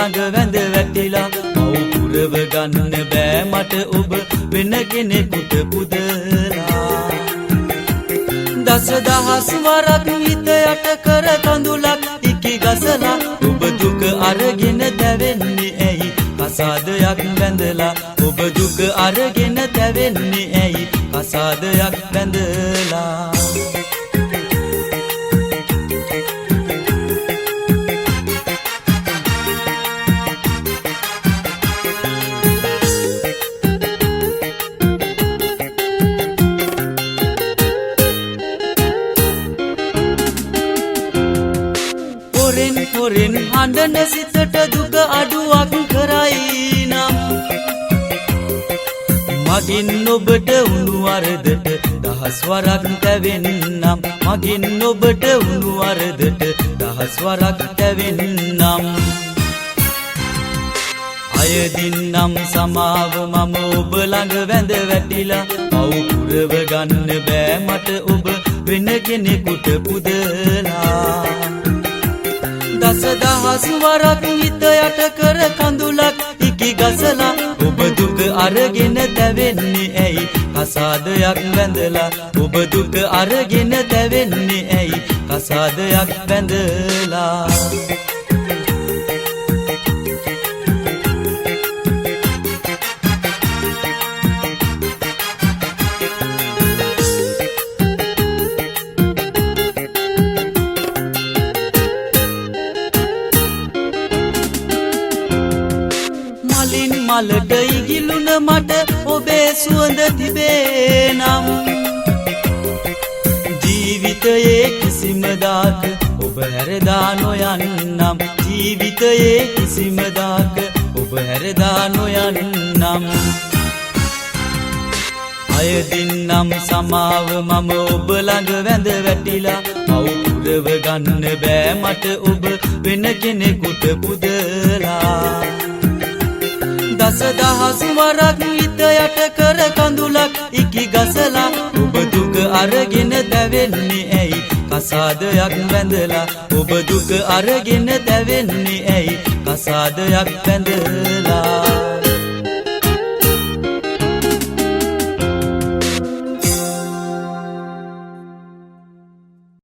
ළඟ වැඳ වැටිලා මව් පුරව ගන්න බෑ මට ඔබ වෙන කෙනෙකුට පුදලා දස දහස් වරක් හිත යට කර කඳුලක් ඉකි ගසලා ඔබ දුක අරගෙන දැවෙන්නේ ඇයි කසාදයක් බැඳලා ඔබ දුක අරගෙන දැවෙන්නේ ඇයි කසාදයක් බැඳලා පොරෙන් හඬන සිතට දුක අඩුවක් කරයි නම් මගින් ඔබට වුණු වරදට දහස් වරක් තැවෙන්නම් මගින් ඔබට වුණු වරදට දහස් වරක් තැවෙන්නම් අයදින්නම් සමාව මම ඔබ ළඟ වැඳ වැටිලා පව් පුරව ගන්න බෑ මට ඔබ වෙන කෙනෙකුට පුදලා දස දහස් වරක් හිත යට කර කඳුලක් ඉකි ගසලා ඔබ දුක අරගෙන දැවෙන්නේ ඇයි කසාදයක් බැඳලා ඔබ දුක අරගෙන දැවෙන්නේ ඇයි කසාදයක් බැඳලා මලට ඉගිලුන මට ඔබේ සුවඳ තිබේ නම් ජීවිතයේ කිසිම දාක ඔබ හැරදා නොයන්නම් ජීවිතයේ කිසිම දාක ඔබ හැරදා නොයන්නම් අයදින්නම් සමාව මම ඔබ ළඟ වැඳ වැටිලා මව් පුරව ගන්න බෑ මට ඔබ වෙන කෙනෙකුට පුදලා දස දහස් වරක් හිත යට කර කඳුලක් ඉකි ගසලා ඔබ දුක අරගෙන දැවෙන්නේ ඇයි කසාදයක් බැඳලා ඔබ දුක අරගෙන දැවෙන්නේ ඇයි කසාදයක් බැඳලා